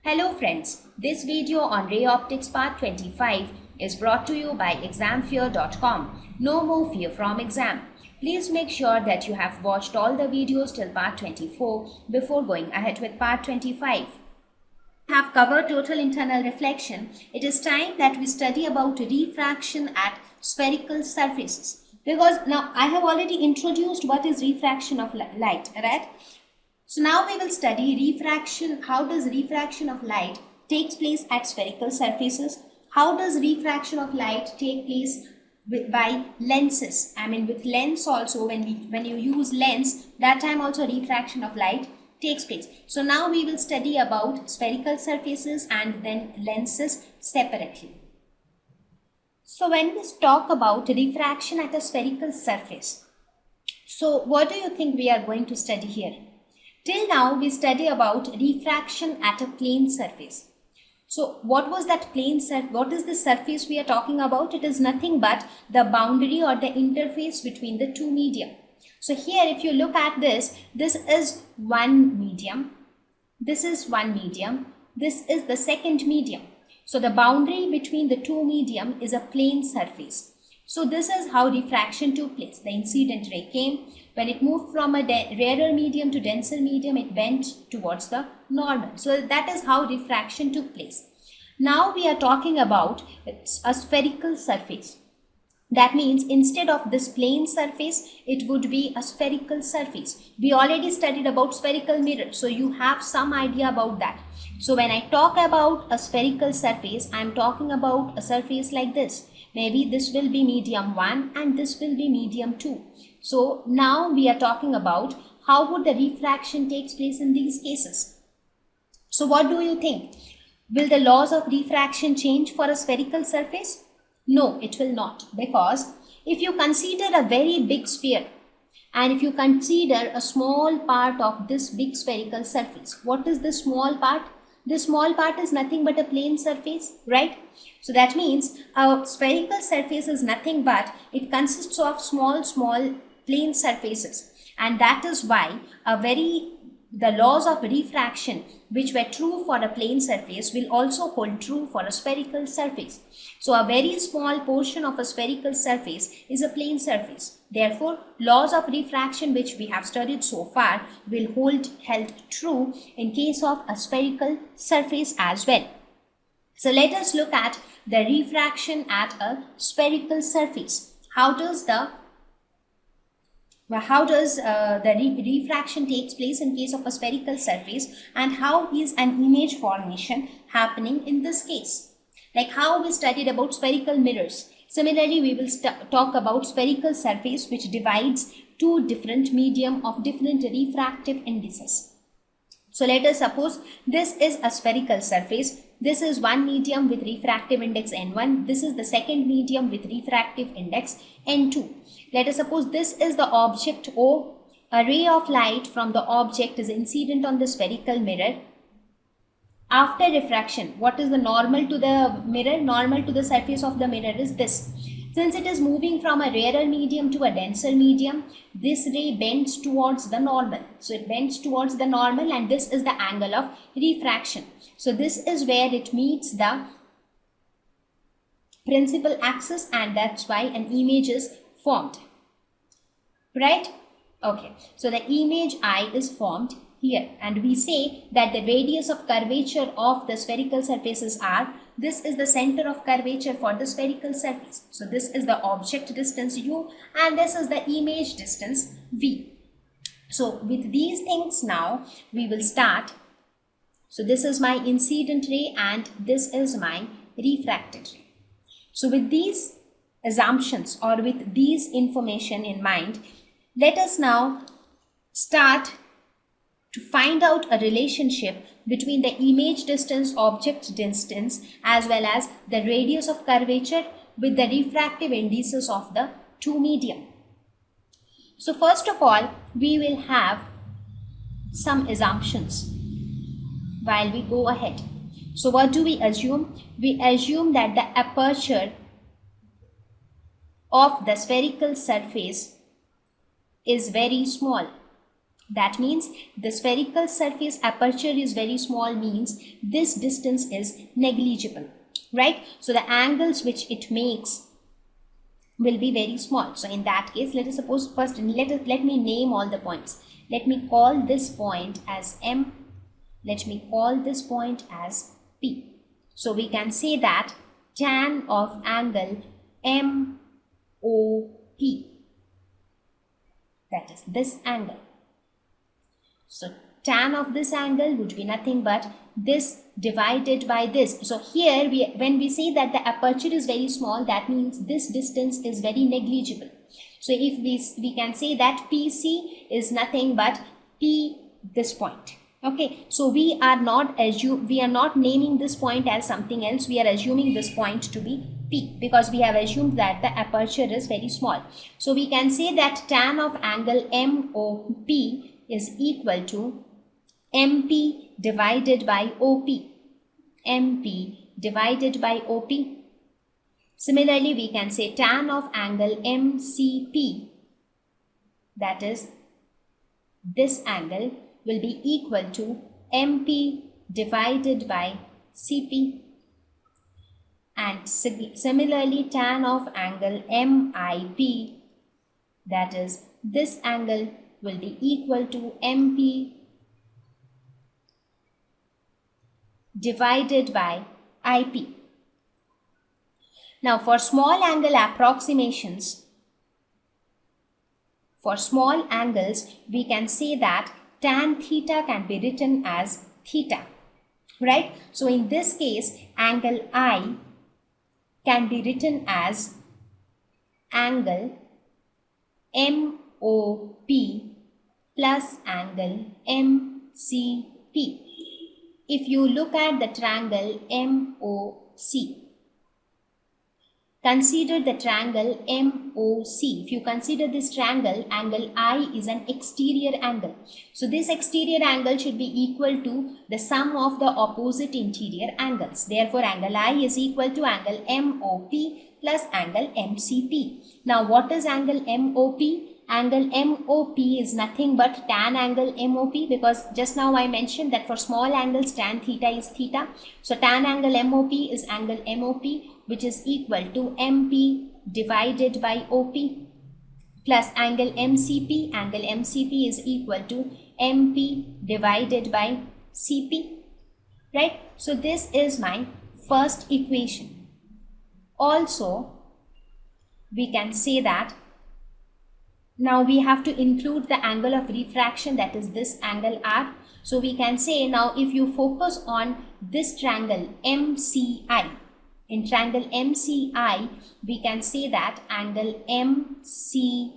Hello friends, this video on Ray Optics part 25 is brought to you by examfear.com. No more fear from exam. Please make sure that you have watched all the videos till part 24 before going ahead with part 25. Have covered total internal reflection. It is time that we study about refraction at spherical surfaces. Because now I have already introduced what is refraction of light, right? So now we will study refraction. How does refraction of light takes place at spherical surfaces? How does refraction of light take place by lenses? I mean with lens also, when you use lens, that time also refraction of light takes place. So now we will study about spherical surfaces and then lenses separately. So when we talk about refraction at a spherical surface, so what do you think we are going to study here? Till now we study about refraction at a plane surface. So what was that plane surface? What is the surface we are talking about? It is nothing but the boundary or the interface between the two medium. So here if you look at this is one medium, this is one medium, this is the second medium. So the boundary between the two medium is a plane surface. So this is how refraction took place. The incident ray came. When it moved from a rarer medium to denser medium, it bent towards the normal. So that is how refraction took place. Now we are talking about a spherical surface. That means instead of this plane surface, it would be a spherical surface. We already studied about spherical mirror, so you have some idea about that. So when I talk about a spherical surface, I am talking about a surface like this. Maybe this will be medium 1 and this will be medium 2. So now we are talking about how would the refraction takes place in these cases. So what do you think? Will the laws of refraction change for a spherical surface? No, it will not, because if you consider a very big sphere and if you consider a small part of this big spherical surface, what is this small part? This small part is nothing but a plane surface, right? So that means a spherical surface is nothing but it consists of small plane surfaces, and that is why the laws of refraction which were true for a plane surface will also hold true for a spherical surface. So a very small portion of a spherical surface is a plane surface. Therefore, laws of refraction which we have studied so far will held true in case of a spherical surface as well. So let us look at the refraction at a spherical surface. How does the refraction takes place in case of a spherical surface, and how is an image formation happening in this case? Like how we studied about spherical mirrors. Similarly, we will talk about spherical surface which divides two different medium of different refractive indices. So let us suppose this is a spherical surface. This is one medium with refractive index N1. This is the second medium with refractive index N2. Let us suppose this is the object O. A ray of light from the object is incident on the spherical mirror. After refraction, what is the normal to the mirror? Normal to the surface of the mirror is this. Since it is moving from a rarer medium to a denser medium, this ray bends towards the normal. So it bends towards the normal, and this is the angle of refraction. So this is where it meets the principal axis, and that's why an image is formed. Right? Okay. So the image I is formed here, and we say that the radius of curvature of the spherical surfaces are, this is the center of curvature for the spherical surface. So this is the object distance U and this is the image distance V. So with these things now we will start. So this is my incident ray and this is my refracted ray. So with these assumptions or with these information in mind, let us now start to find out a relationship between the image distance, object distance, as well as the radius of curvature with the refractive indices of the two medium. So first of all, we will have some assumptions while we go ahead. So what do we assume? We assume that the aperture of the spherical surface is very small. That means the spherical surface aperture is very small, means this distance is negligible, right? So the angles which it makes will be very small. So in that case, let us suppose first let me name all the points. Let me call this point as M. Let me call this point as P. So we can say that tan of angle MOP, that is this angle. So tan of this angle would be nothing but this divided by this. So here when we say that the aperture is very small, that means this distance is very negligible. So if we can say that PC is nothing but P, this point. Okay, so we are not naming this point as something else. We are assuming this point to be P because we have assumed that the aperture is very small. So we can say that tan of angle MOP is equal to MP divided by OP. MP divided by OP. Similarly, we can say tan of angle MCP, that is this angle, will be equal to MP divided by CP. And similarly, tan of angle MIP, that is this angle, will be equal to MP divided by IP. Now for small angle approximations, for small angles, we can say that tan theta can be written as theta, right? So in this case, angle I can be written as angle MOP plus angle MCP. If you look at the triangle MOC, consider the triangle MOC. If you consider this triangle, angle I is an exterior angle. So this exterior angle should be equal to the sum of the opposite interior angles. Therefore, angle I is equal to angle MOP plus angle MCP. Now, what is angle MOP? Angle MOP is nothing but tan angle MOP, because just now I mentioned that for small angles tan theta is theta. So tan angle MOP is angle MOP, which is equal to MP divided by OP plus angle MCP. Angle MCP is equal to MP divided by CP, right? So this is my first equation. Also, we can say that now we have to include the angle of refraction, that is this angle R. So we can say now if you focus on this triangle MCI, in triangle MCI, we can say that angle MCP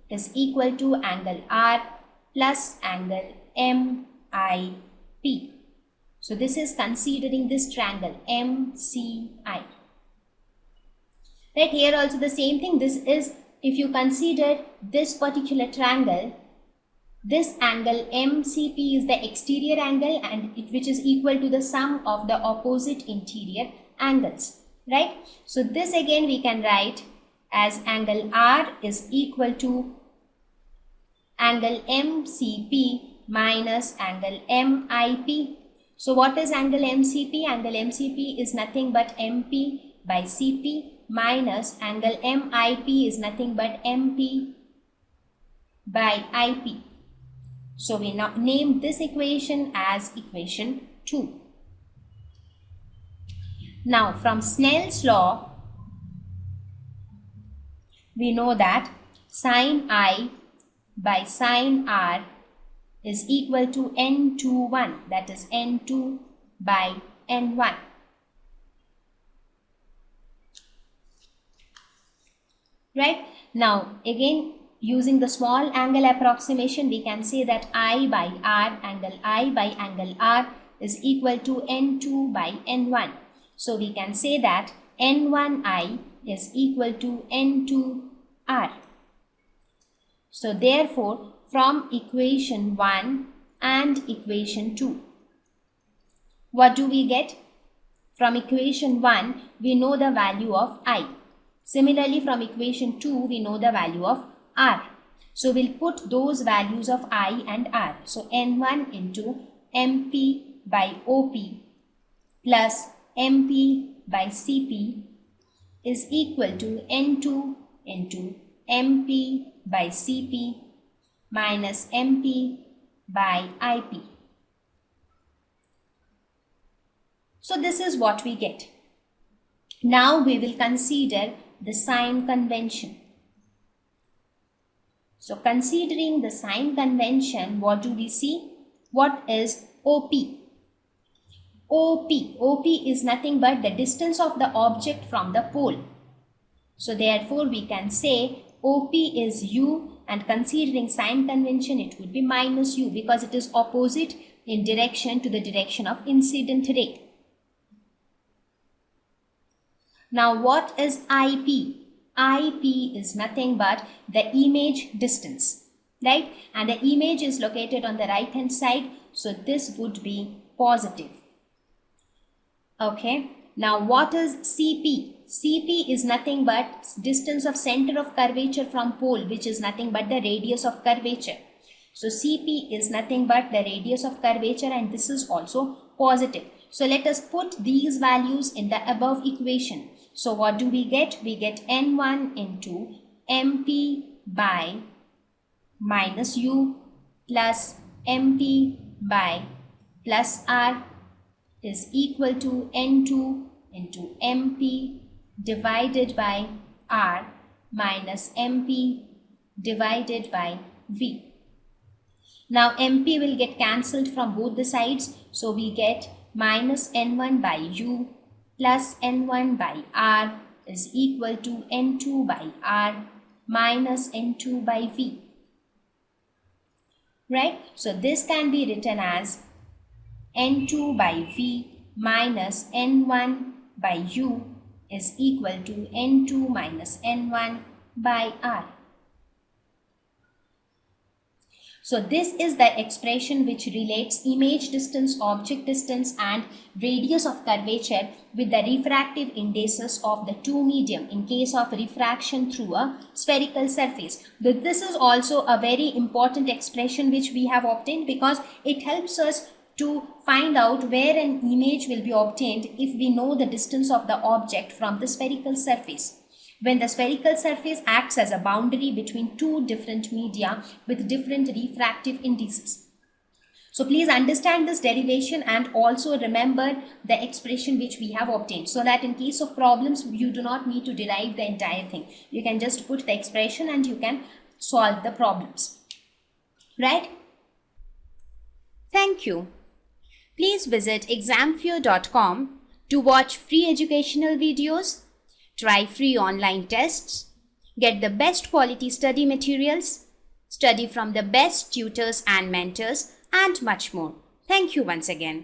is equal to angle R plus angle MIP. So this is considering this triangle MCI. Right, here also the same thing. This is, if you consider this particular triangle, this angle MCP is the exterior angle and which is equal to the sum of the opposite interior angles, right? So this again we can write as angle R is equal to angle MCP minus angle MIP. So what is angle MCP? Angle MCP is nothing but MP by CP minus angle MIP is nothing but MP by IP. So we now name this equation as equation 2. Now from Snell's law, we know that sin I by sin R is equal to N21, that is N2 by N1. Right? Now again, using the small angle approximation, we can say that I by R, angle I by angle R is equal to N2 by N1. So we can say that N1I is equal to N2R. So therefore, from equation 1 and equation 2, what do we get? From equation 1, we know the value of I. Similarly, from equation 2, we know the value of R. So we'll put those values of I and R. So N1 into MP by OP plus MP by CP is equal to N2 into MP by CP minus MP by IP. So this is what we get. Now we will consider the sign convention. So considering the sign convention, what do we see? What is OP? OP is nothing but the distance of the object from the pole. So therefore we can say OP is U, and considering sign convention it would be minus U because it is opposite in direction to the direction of incident ray. Now what is IP? IP is nothing but the image distance, right? And the image is located on the right hand side, so this would be positive. Okay, now what is CP? CP is nothing but distance of center of curvature from pole, which is nothing but the radius of curvature. So CP is nothing but the radius of curvature, and this is also positive. So let us put these values in the above equation. So what do we get? We get N1 into MP by minus U plus MP by plus R is equal to N2 into MP divided by R minus MP divided by V. Now MP will get cancelled from both the sides, so we get minus N1 by U plus N1 by R is equal to N2 by R minus N2 by V. Right? So this can be written as N2 by V minus N1 by U is equal to N2 minus N1 by R. So this is the expression which relates image distance, object distance and radius of curvature with the refractive indices of the two medium in case of refraction through a spherical surface. This is also a very important expression which we have obtained because it helps us to find out where an image will be obtained if we know the distance of the object from the spherical surface. When the spherical surface acts as a boundary between two different media with different refractive indices. So please understand this derivation and also remember the expression which we have obtained, so that in case of problems you do not need to derive the entire thing. You can just put the expression and you can solve the problems. Right? Thank you. Please visit examfear.com to watch free educational videos, try free online tests, get the best quality study materials, study from the best tutors and mentors, and much more. Thank you once again.